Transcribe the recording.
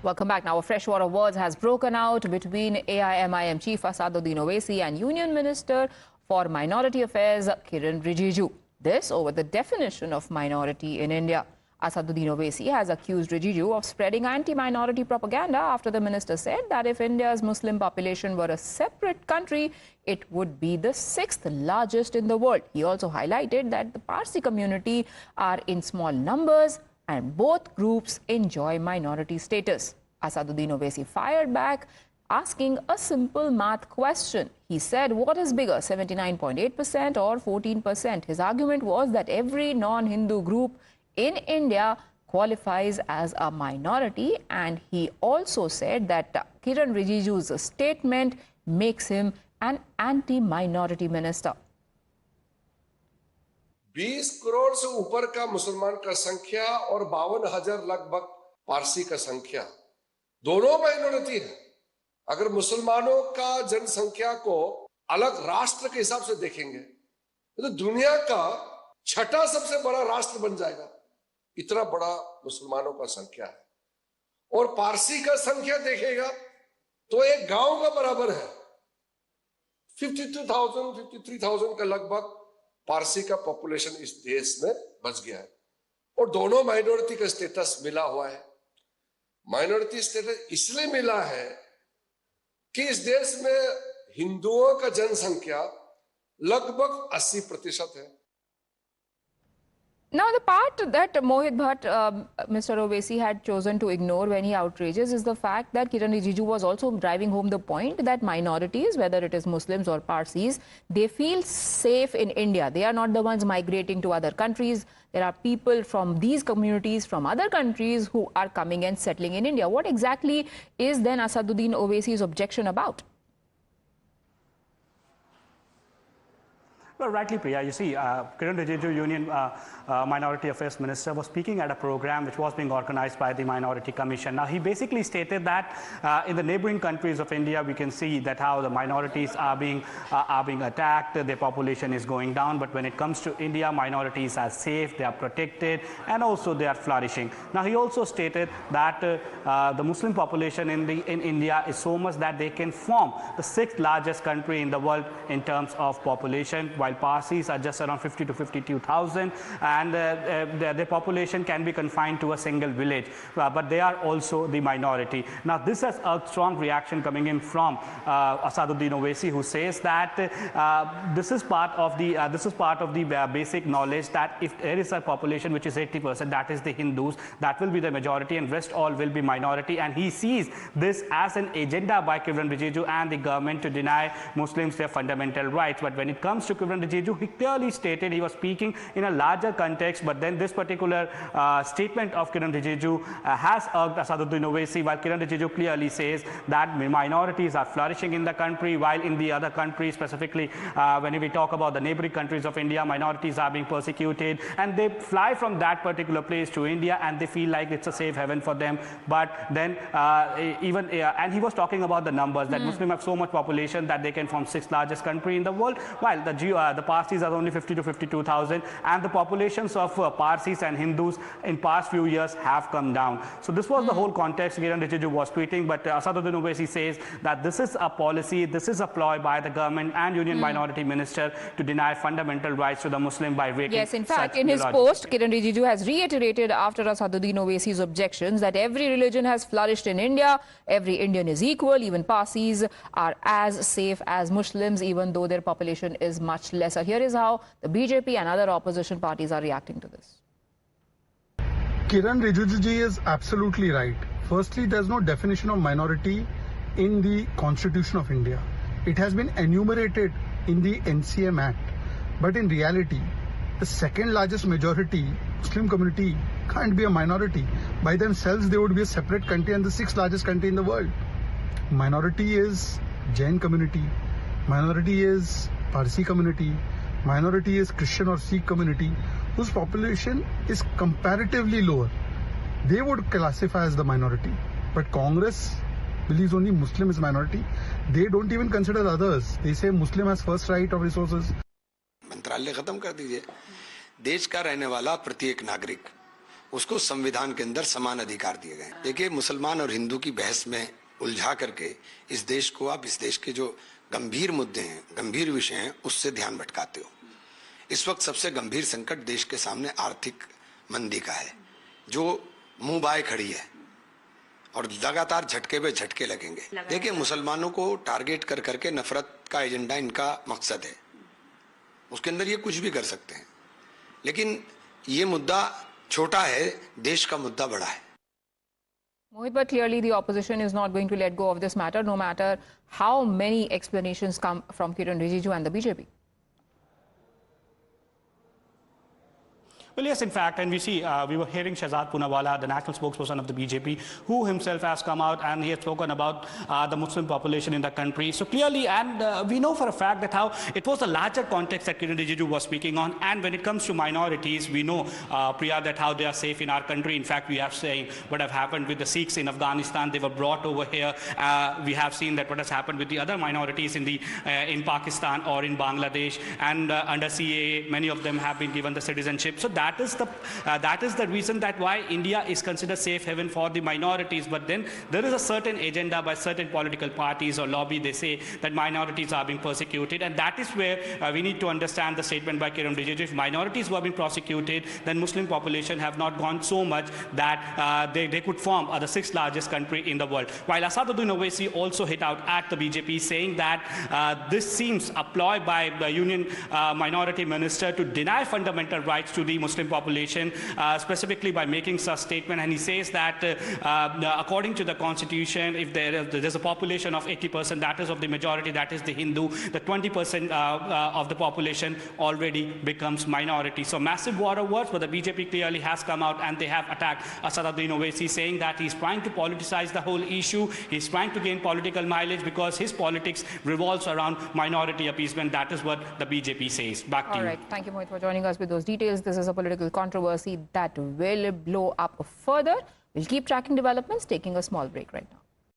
Welcome back. Now, a fresh war of words has broken out between AIMIM Chief Asaduddin Owaisi and Union Minister for Minority Affairs Kiren Rijiju. This over the definition of minority in India. Asaduddin Owaisi has accused Rijiju of spreading anti-minority propaganda after the minister said that if India's Muslim population were a separate country, it would be the 6th largest in the world. He also highlighted that the Parsi community are in small numbers and both groups enjoy minority status. Asaduddin Owaisi fired back, asking a simple math question. He said, what is bigger, 79.8% or 14%? His argument was that every non-Hindu group in India qualifies as a minority, and he also said that Kiren Rijiju's statement makes him an anti-minority minister. 20 crore से ऊपर का मुसलमान का संख्या और 52,000 लगभग पारसी का संख्या, दोनों माइनॉरिटी है। अगर मुसलमानों का जनसंख्या को अलग राष्ट्र के हिसाब से देखेंगे तो दुनिया का छठा सबसे बड़ा राष्ट्र बन जाएगा। इतना बड़ा मुसलमानों का संख्या है। और पारसी का संख्या देखेगा तो एक गांव का बराबर है। 52,000, 53,000 का लगभग पारसी का पॉपुलेशन इस देश में बच गया है और दोनों माइनॉरिटी का स्टेटस मिला हुआ है। माइनॉरिटी स्टेटस इसलिए मिला है कि इस देश में हिंदुओं का जनसंख्या लगभग 80% है। Now, the part that Mohit Bhatt, Mr. Owaisi had chosen to ignore when he outrages is the fact that Kiren Rijiju was also driving home the point that minorities, whether it is Muslims or Parsis, they feel safe in India. They are not the ones migrating to other countries. There are people from these communities, from other countries, who are coming and settling in India. What exactly is then Asaduddin Owaisi's objection about? Well, rightly, Priya, you see, Kiren Rijiju, Union Minority Affairs Minister, was speaking at a program which was being organized by the Minority Commission. Now, he basically stated that in the neighboring countries of India, we can see that how the minorities are being attacked, their population is going down. But when it comes to India, minorities are safe, they are protected, and also they are flourishing. Now, he also stated that the Muslim population in India is so much that they can form the 6th largest country in the world in terms of population, while Parsis are just around 50 to 52,000, and their population can be confined to a single village, but they are also the minority. Now, this has a strong reaction coming in from Asaduddin Owaisi, who says that this is part of the basic knowledge that if there is a population which is 80%, that is the Hindus, that will be the majority, and rest all will be minority. And he sees this as an agenda by Kiren Rijiju and the government to deny Muslims their fundamental rights. But when it comes to Kiren Rijiju, he clearly stated he was speaking in a larger context, but then this particular statement of Kiren Rijiju has irked Asaduddin Owaisi, while Kiren Rijiju clearly says that minorities are flourishing in the country, while in the other countries, specifically when we talk about the neighboring countries of India, minorities are being persecuted, and they fly from that particular place to India and they feel like it's a safe haven for them. But then and he was talking about the numbers, that Muslims have so much population that they can form 6th largest country in the world, while the Parsis are only 50 to 52,000, and the populations of Parsis and Hindus in past few years have come down. So this was the whole context Kiren Rijiju was tweeting, but Asaduddin Owaisi says that this is a policy, this is a ploy by the government and Union Minority Minister to deny fundamental rights to the Muslim by breaking. Yes, in fact, in his post, Kiren Rijiju has reiterated after Asaduddin Owaisi's objections that every religion has flourished in India, every Indian is equal, even Parsis are as safe as Muslims, even though their population is much lesser. Here is how the BJP and other opposition parties are reacting to this. Kiren Rijiju is absolutely right. Firstly, there's no definition of minority in the Constitution of India. It has been enumerated in the NCM Act. But in reality, the 2nd largest majority, Muslim community, can't be a minority. By themselves, they would be a separate country and the 6th largest country in the world. Minority is Jain community. Minority is Parsi community. Minority is Christian or Sikh community, whose population is comparatively lower. They would classify as the minority. But Congress believes only Muslim is minority. They don't even consider others. They say Muslim has first right of resources. मंत्रालय खत्म कर दीजिए। देश का रहने वाला प्रत्येक नागरिक उसको संविधान के अंदर समान अधिकार दिए गए। देखिए, मुसलमान और हिंदू की बहस में उलझा करके इस देश को आप इस देश के जो गंभीर मुद्दे हैं, गंभीर विषय हैं, उससे ध्यान भटकाते हो। इस वक्त सबसे गंभीर संकट देश के सामने आर्थिक मंदी का है, जो मुंह बाए खड़ी है और लगातार झटके पे झटके लगेंगे। देखिए, मुसलमानों को टारगेट कर करके नफरत का एजेंडा इनका मकसद है। उसके अंदर ये कुछ भी कर सकते हैं, लेकिन ये मुद्दा छोटा है, देश का मुद्दा बड़ा है। Mohit, but clearly the opposition is not going to let go of this matter, no matter how many explanations come from Kiren Rijiju and the BJP. Well, yes, in fact, and we see, we were hearing Shahzad Poonawala, the national spokesperson of the BJP, who himself has come out and he has spoken about the Muslim population in the country. So clearly, and we know for a fact that how it was a larger context that Kiren Rijiju was speaking on. And when it comes to minorities, we know, Priya, that how they are safe in our country. In fact, we have seen what have happened with the Sikhs in Afghanistan. They were brought over here. We have seen that what has happened with the other minorities in Pakistan or in Bangladesh. And under CAA, many of them have been given the citizenship. So that is the reason that why India is considered safe haven for the minorities. But then there is a certain agenda by certain political parties or lobby. They say that minorities are being persecuted, and that is where we need to understand the statement by Kiren Rijiju. If minorities were being prosecuted, then Muslim population have not gone so much that they could form the sixth largest country in the world. While Asaduddin Owaisi also hit out at the BJP, saying that this seems a ploy by the Union Minority Minister to deny fundamental rights to the Muslim population, specifically by making such statement. And he says that according to the constitution, if there's a population of 80%, that is of the majority, that is the Hindu, the 20% of the population already becomes minority. So massive war of words, but the BJP clearly has come out and they have attacked Asaduddin Owaisi, saying that he's trying to politicize the whole issue. He's trying to gain political mileage because his politics revolves around minority appeasement. That is what the BJP says. Back to you. All right. Thank you, Mohit, for joining us with those details. This is a political controversy that will blow up further. We'll keep tracking developments, taking a small break right now.